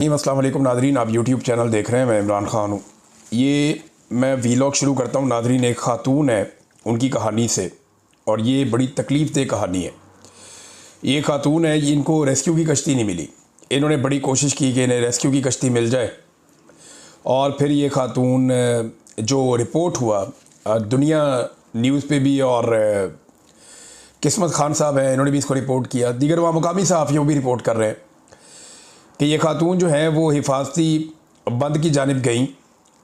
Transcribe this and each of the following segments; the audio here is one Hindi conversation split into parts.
अस्सलाम वालेकुम नादरीन, आप यूट्यूब चैनल देख रहे हैं। मैं इमरान ख़ान हूँ। ये मैं वीलॉग शुरू करता हूँ नादरीन। एक ख़ातून है, उनकी कहानी से, और ये बड़ी तकलीफ़ दे कहानी है। ये ख़ातून है, इनको रेस्क्यू की कश्ती नहीं मिली। इन्होंने बड़ी कोशिश की कि इन्हें रेस्क्यू की कश्ती मिल जाए, और फिर ये ख़ातून जो रिपोर्ट हुआ दुनिया न्यूज़ पे भी, और किस्मत खान साहब हैं, इन्होंने भी इसको रिपोर्ट किया, दीगर वहाँ मुकामी सहाफ़ियों भी रिपोर्ट कर रहे हैं कि ये ख़ातून जो है वो हिफाजती बंद की जानिब गई,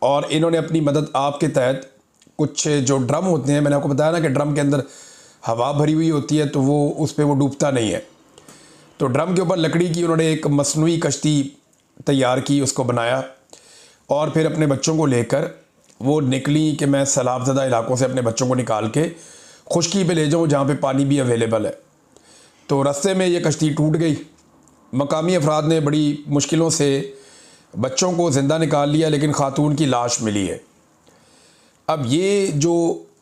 और इन्होंने अपनी मदद आपके तहत कुछ जो ड्रम होते हैं, मैंने आपको बताया ना कि ड्रम के अंदर हवा भरी हुई होती है, तो वो उस पर वो डूबता नहीं है। तो ड्रम के ऊपर लकड़ी की उन्होंने एक मसनूई कश्ती तैयार की, उसको बनाया, और फिर अपने बच्चों को लेकर वो निकली कि मैं सैलाब ज़दा इलाकों से अपने बच्चों को निकाल के खुश्की पे ले जाऊँ जहाँ पे पानी भी अवेलेबल है। तो रास्ते में ये कश्ती टूट गई। मकामी अफराद ने बड़ी मुश्किलों से बच्चों को ज़िंदा निकाल लिया, लेकिन ख़ातून की लाश मिली है। अब ये जो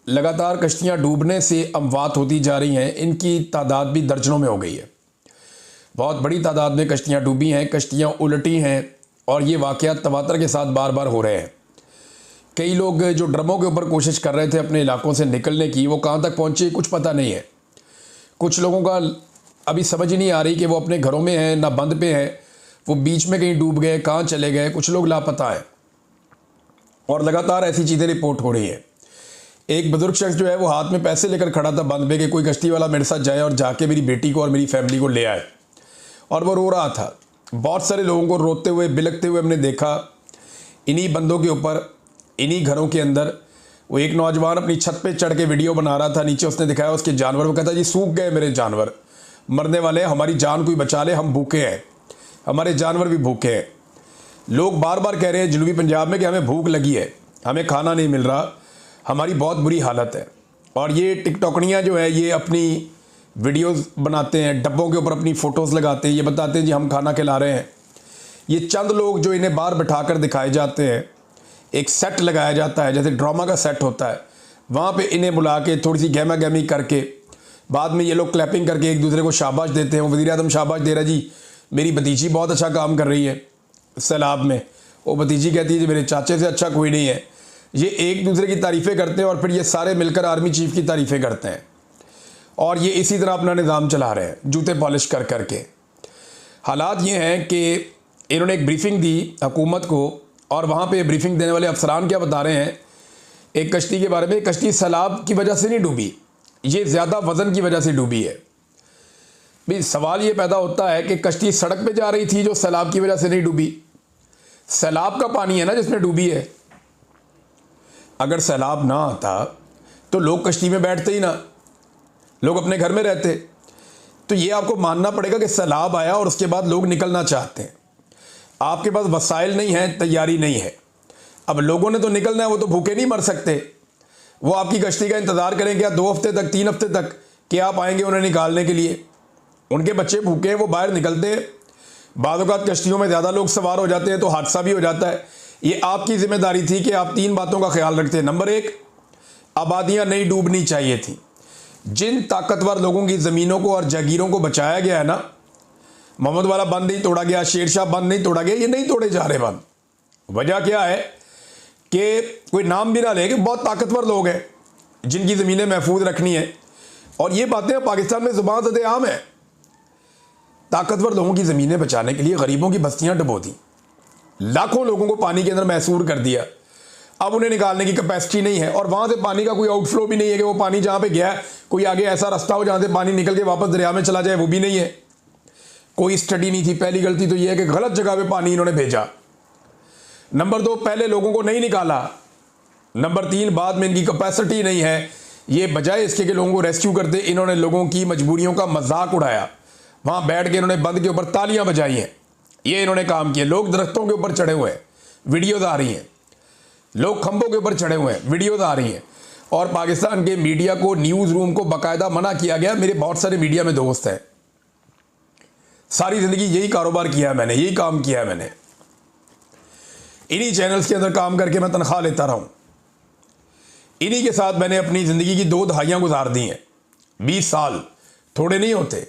लगातार कश्तियाँ डूबने से अमवात होती जा रही हैं, इनकी तादाद भी दर्जनों में हो गई है। बहुत बड़ी तादाद में कश्तियाँ डूबी हैं, कश्तियाँ उलटी हैं, और ये वाक़यात तवातर के साथ बार बार हो रहे हैं। कई लोग जो ड्रमों के ऊपर कोशिश कर रहे थे अपने इलाकों से निकलने की, वो कहाँ तक पहुँचे कुछ पता नहीं है। कुछ लोगों का अभी समझ ही नहीं आ रही कि वो अपने घरों में हैं ना बंद पे हैं, वो बीच में कहीं डूब गए, कहाँ चले गए, कुछ लोग लापता हैं, और लगातार ऐसी चीज़ें रिपोर्ट हो रही हैं। एक बुजुर्ग शख्स जो है वो हाथ में पैसे लेकर खड़ा था बंद पे कि कोई कश्ती वाला मेरे साथ जाए और जाके मेरी बेटी को और मेरी फैमिली को ले आए, और वो रो रहा था। बहुत सारे लोगों को रोते हुए बिलखते हुए हमने देखा इन्हीं बंदों के ऊपर, इन्हीं घरों के अंदर। वो एक नौजवान अपनी छत पे चढ़ के वीडियो बना रहा था, नीचे उसने दिखाया उसके जानवर, वो कहता जी सूख गए मेरे जानवर, मरने वाले हैं, हमारी जान कोई बचा ले, हम भूखे हैं, हमारे जानवर भी भूखे हैं। लोग बार बार कह रहे हैं जनूबी पंजाब में कि हमें भूख लगी है, हमें खाना नहीं मिल रहा, हमारी बहुत बुरी हालत है। और ये टिकटॉकनियाँ जो है ये अपनी वीडियोस बनाते हैं, डब्बों के ऊपर अपनी फ़ोटोज़ लगाते हैं, ये बताते हैं जी हम खाना खिला रहे हैं। ये चंद लोग जो इन्हें बाहर बिठा कर दिखाए जाते हैं, एक सेट लगाया जाता है जैसे ड्रामा का सेट होता है, वहाँ पे इन्हें बुला के थोड़ी सी गहमा गहमी करके बाद में ये लोग क्लैपिंग करके एक दूसरे को शाबाश देते हैं। वो वज़ीर आज़म शाबाश दे रहा जी मेरी भतीजी बहुत अच्छा काम कर रही है सैलाब में, वो भतीजी कहती है जी मेरे चाचे से अच्छा कोई नहीं है। ये एक दूसरे की तारीफ़ें करते हैं, और फिर ये सारे मिलकर आर्मी चीफ़ की तारीफ़ें करते हैं, और ये इसी तरह अपना निज़ाम चला रहे हैं जूते पॉलिश कर करके। हालात ये हैं कि इन्होंने एक ब्रीफिंग दी हुकूमत को, और वहाँ पे ब्रीफिंग देने वाले अफसरान क्या बता रहे हैं एक कश्ती के बारे में। कश्ती सैलाब की वजह से नहीं डूबी, ये ज़्यादा वज़न की वजह से डूबी है। भाई सवाल ये पैदा होता है कि कश्ती सड़क पे जा रही थी जो सैलाब की वजह से नहीं डूबी, सैलाब का पानी है ना जिसमें डूबी है। अगर सैलाब ना आता तो लोग कश्ती में बैठते ही ना, लोग अपने घर में रहते। तो ये आपको मानना पड़ेगा कि सैलाब आया और उसके बाद लोग निकलना चाहते हैं, आपके पास वसाइल नहीं है, तैयारी नहीं है। अब लोगों ने तो निकलना है, वो तो भूखे नहीं मर सकते। वो आपकी कश्ती का इंतज़ार करें क्या 2 हफ्ते तक, 3 हफ्ते तक कि आप आएंगे उन्हें निकालने के लिए? उनके बच्चे भूखे हैं, वो बाहर निकलते हैं। बाद औक़ात कश्तियों में ज़्यादा लोग सवार हो जाते हैं तो हादसा भी हो जाता है। ये आपकी ज़िम्मेदारी थी कि आप 3 बातों का ख्याल रखते हैं। नंबर 1, आबादियाँ नहीं डूबनी चाहिए थी। जिन ताकतवर लोगों की ज़मीनों को और जागीरों को बचाया गया है ना, मोहम्मद वाला बंद नहीं तोड़ा गया, शेरशाह बंद नहीं तोड़ा गया, ये नहीं तोड़े जा रहे बंद। वजह क्या है कि कोई नाम भी ना ले कि बहुत ताकतवर लोग हैं जिनकी ज़मीनें महफूज रखनी है, और ये बातें पाकिस्तान में ज़ुबान ज़द आम है। ताकतवर लोगों की ज़मीनें बचाने के लिए गरीबों की बस्तियां डुबो दी, लाखों लोगों को पानी के अंदर महसूर कर दिया। अब उन्हें निकालने की कैपेसिटी नहीं है, और वहाँ से पानी का कोई आउटफ्लो भी नहीं है कि वो पानी जहाँ पे गया है कोई आगे ऐसा रास्ता हो जहाँ से पानी निकल के वापस दरिया में चला जाए, वो भी नहीं है। कोई स्टडी नहीं थी। पहली गलती तो ये है कि गलत जगह पे पानी इन्होंने भेजा। नंबर 2, पहले लोगों को नहीं निकाला। नंबर 3, बाद में इनकी कैपेसिटी नहीं है। ये बजाय इसके कि लोगों को रेस्क्यू करते, इन्होंने लोगों की मजबूरियों का मजाक उड़ाया। वहाँ बैठ के इन्होंने बंद के ऊपर तालियां बजाई हैं। ये इन्होंने काम किया। लोग दरख्तों के ऊपर चढ़े हुए हैं, वीडियोज़ आ रही हैं। लोग खंभों के ऊपर चढ़े हुए हैं, वीडियोज़ आ रही हैं। और पाकिस्तान के मीडिया को, न्यूज़ रूम को बाकायदा मना किया गया। मेरे बहुत सारे मीडिया में दोस्त हैं, सारी ज़िंदगी यही कारोबार किया है मैंने, यही काम किया है मैंने। इन्हीं चैनल्स के अंदर काम करके मैं तनख्वाह लेता रहा हूँ। इन्हीं के साथ मैंने अपनी ज़िंदगी की 2 दहाइयाँ गुजार दी हैं। 20 साल थोड़े नहीं होते।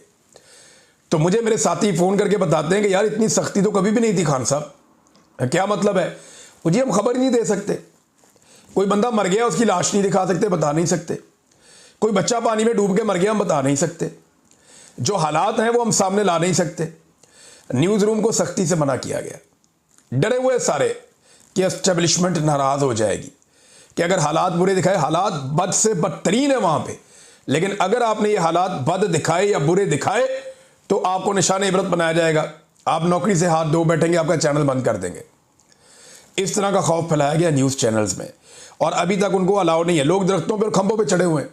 तो मुझे मेरे साथी फ़ोन करके बताते हैं कि यार इतनी सख्ती तो कभी भी नहीं थी खान साहब, क्या मतलब है? वो जी हम खबर नहीं दे सकते। कोई बंदा मर गया उसकी लाश नहीं दिखा सकते, बता नहीं सकते। कोई बच्चा पानी में डूब के मर गया हम बता नहीं सकते। जो हालात हैं वो हम सामने ला नहीं सकते। न्यूज़ रूम को सख्ती से मना किया गया। डरे हुए सारे कि एस्टेब्लिशमेंट नाराज़ हो जाएगी कि अगर हालात बुरे दिखाए, हालात बद से बदतरीन है वहाँ पे, लेकिन अगर आपने ये हालात बद दिखाए या बुरे दिखाए तो आपको निशान इबरत बनाया जाएगा, आप नौकरी से हाथ धो बैठेंगे, आपका चैनल बंद कर देंगे। इस तरह का खौफ फैलाया गया न्यूज़ चैनल्स में, और अभी तक उनको अलाउ नहीं है। लोग दरख्तों पर, खंभों पर चढ़े हुए हैं,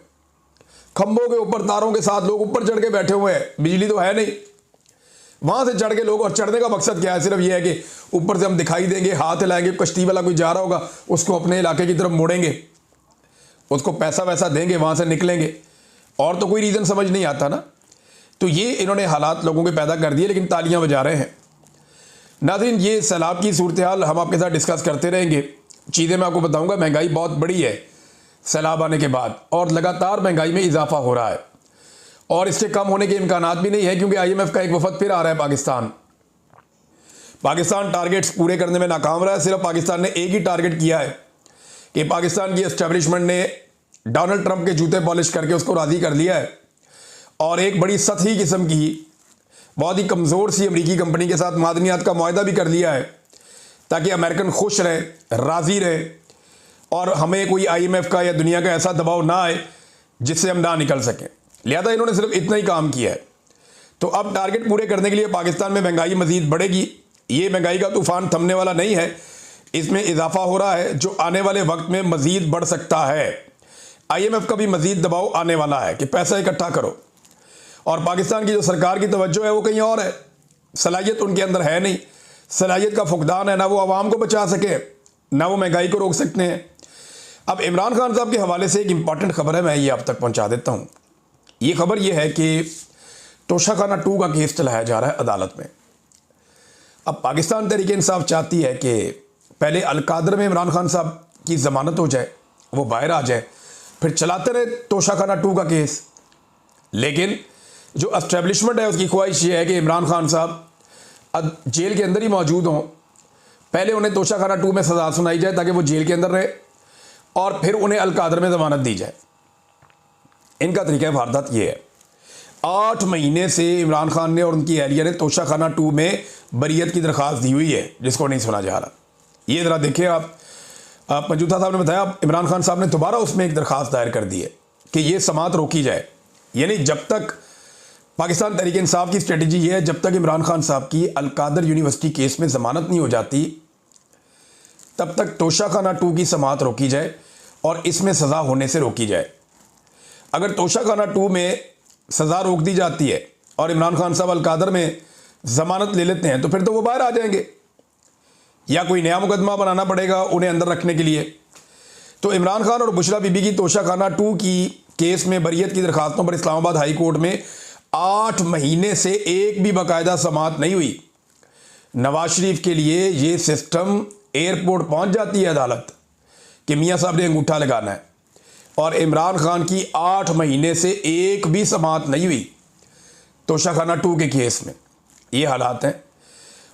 खंभों के ऊपर तारों के साथ लोग ऊपर चढ़ के बैठे हुए हैं। बिजली तो है नहीं, वहां से चढ़ के लोग, और चढ़ने का मकसद क्या है? सिर्फ ये है कि ऊपर से हम दिखाई देंगे, हाथ हिलाएंगे, कश्ती वाला कोई जा रहा होगा उसको अपने इलाके की तरफ मोड़ेंगे, उसको पैसा वैसा देंगे, वहां से निकलेंगे, और तो कोई रीज़न समझ नहीं आता ना। तो ये इन्होंने हालात लोगों के पैदा कर दिए, लेकिन तालियां बजा रहे हैं। नाज़रीन, ये सैलाब की सूरत हाल हम आपके साथ डिस्कस करते रहेंगे। चीज़ें मैं आपको बताऊंगा। महंगाई बहुत बड़ी है सैलाब आने के बाद, और लगातार महंगाई में इजाफा हो रहा है, और इसके कम होने के इम्कानात भी नहीं है, क्योंकि IMF का एक वफद फिर आ रहा है पाकिस्तान टारगेट्स पूरे करने में नाकाम रहा है। सिर्फ पाकिस्तान ने एक ही टारगेट किया है कि पाकिस्तान की एस्टेब्लिशमेंट ने डोनाल्ड ट्रंप के जूते पॉलिश करके उसको राज़ी कर लिया है, और एक बड़ी सतही किस्म की बहुत ही कमज़ोर सी अमरीकी कंपनी के साथ मादनियात का मुआहदा भी कर लिया है, ताकि अमेरिकन खुश रहे, राज़ी रहे, और हमें कोई IMF का या दुनिया का ऐसा दबाव ना आए जिससे हम ना निकल सकें। लिहाजा इन्होंने सिर्फ इतना ही काम किया है। तो अब टारगेट पूरे करने के लिए पाकिस्तान में महंगाई मज़ीद बढ़ेगी। ये महंगाई का तूफान थमने वाला नहीं है, इसमें इजाफा हो रहा है, जो आने वाले वक्त में मज़ीद बढ़ सकता है। IMF का भी मज़ीद दबाव आने वाला है कि पैसा इकट्ठा करो, और पाकिस्तान की जो सरकार की तवज्जो है वो कहीं और है। सलाहियत उनके अंदर है नहीं, सलाहियत का फुकदान है, ना वो आवाम को बचा सके, ना वो महंगाई को रोक सकते हैं। अब इमरान खान साहब के हवाले से एक इंपॉर्टेंट खबर है, मैं ये आप तक पहुंचा देता हूं। ये खबर ये है कि तोशाखाना 2 का केस चलाया जा रहा है अदालत में। अब पाकिस्तान तहरीक इंसाफ चाहती है कि पहले अलकादर में इमरान खान साहब की ज़मानत हो जाए, वो बाहर आ जाए, फिर चलाते रहे तोशाखाना 2 का केस। लेकिन जो एस्टेब्लिशमेंट है उसकी ख्वाहिश ये है कि इमरान खान साहब जेल के अंदर ही मौजूद हों, पहले उन्हें तोशाखाना 2 में सज़ा सुनाई जाए ताकि वो जेल के अंदर रहे, और फिर उन्हें अलकादर में ज़मानत दी जाए। इनका तरीका वारदात ये है। 8 महीने से इमरान खान ने और उनकी अहलिया ने तोशाखाना 2 में बरियत की दरख्वास्त दी हुई है, जिसको नहीं सुना जा रहा। ये ज़रा देखिए आप पंजूथा साहब ने बताया इमरान खान साहब ने दोबारा उसमें एक दरख्वास्त दायर कर दी है कि ये समात रोकी जाए। यानी जब तक पाकिस्तान तहरीक इंसाफ की स्ट्रेटजी ये है, जब तक इमरान खान साहब की अलकादर यूनिवर्सिटी केस में ज़मानत नहीं हो जाती, तब तक तोशाखाना 2 की समात रोकी जाए और इसमें सज़ा होने से रोकी जाए। अगर तोशाखाना 2 में सज़ा रोक दी जाती है और इमरान खान साहब अलकादर में ज़मानत ले लेते हैं, तो फिर तो वो बाहर आ जाएंगे, या कोई नया मुकदमा बनाना पड़ेगा उन्हें अंदर रखने के लिए। तो इमरान खान और बुशरा बीबी की तोशाखाना 2 की केस में बरियत की दरखास्तों पर इस्लामाबाद हाई कोर्ट में 8 महीने से एक भी बाकायदा समात नहीं हुई। नवाज शरीफ के लिए ये सिस्टम एयरपोर्ट पहुंच जाती है अदालत कि मियाँ साहब ने अंगूठा लगाना है, और इमरान खान की 8 महीने से एक भी समात नहीं हुई तोशाखाना 2 के केस में। ये हालात हैं।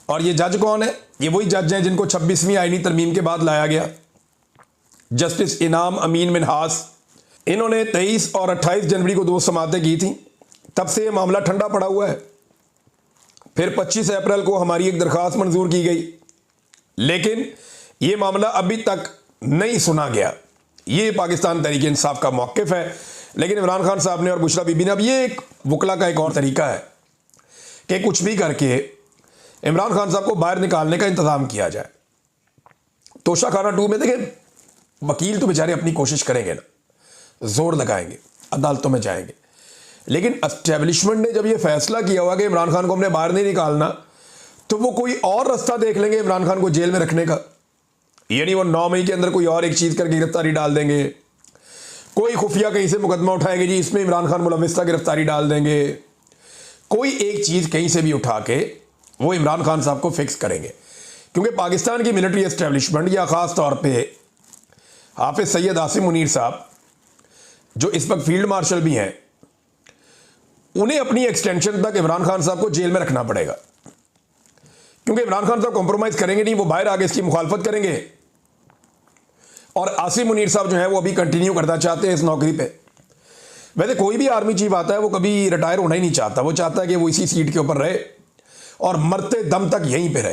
और ये जज कौन है? ये वही जज हैं जिनको 26वीं आईनी तरमीम के बाद लाया गया, जस्टिस इनाम अमीन मिनहास। इन्होंने 23 और 28 जनवरी को 2 समातें की थी, तब से ये मामला ठंडा पड़ा हुआ है। फिर 25 अप्रैल को हमारी एक दरख्वास्त मंजूर की गई, लेकिन ये मामला अभी तक नहीं सुना गया। ये पाकिस्तान तहरीक इंसाफ का मौक़िफ़ है। लेकिन इमरान खान साहब ने और बुशरा बीबी ने, अब ये एक वकला का एक और तरीका है कि कुछ भी करके इमरान खान साहब को बाहर निकालने का इंतज़ाम किया जाए। तोशाखाना 2 में देखें, वकील तो बेचारे अपनी कोशिश करेंगे ना, जोर लगाएंगे, अदालतों में जाएंगे, लेकिन एस्टेब्लिशमेंट ने जब ये फैसला किया हुआ कि इमरान खान को हमने बाहर नहीं निकालना, तो वो कोई और रास्ता देख लेंगे इमरान खान को जेल में रखने का। यानी वो 9 मई के अंदर कोई और एक चीज़ करके गिरफ्तारी डाल देंगे, कोई खुफिया कहीं से मुकदमा उठाएंगे, जी इसमें इमरान खान मुलविस था, गिरफ्तारी डाल देंगे। कोई एक चीज़ कहीं से भी उठा के वो इमरान खान साहब को फिक्स करेंगे, क्योंकि पाकिस्तान की मिलिट्री एस्टेब्लिशमेंट, या ख़ास तौर पे हाफिज़ सैयद आसिम मुनीर साहब जो इस वक्त फील्ड मार्शल भी हैं, उन्हें अपनी एक्सटेंशन तक इमरान खान साहब को जेल में रखना पड़ेगा, क्योंकि इमरान खान साहब कॉम्प्रोमाइज़ करेंगे नहीं, वो बाहर आगे इसकी मुखालफत करेंगे। और आसिम मुनीर साहब जो है वो अभी कंटिन्यू करना चाहते हैं इस नौकरी पे। वैसे कोई भी आर्मी चीफ आता है वो कभी रिटायर होना ही नहीं चाहता, वो चाहता है कि वो इसी सीट के ऊपर रहे और मरते दम तक यहीं पे रहे।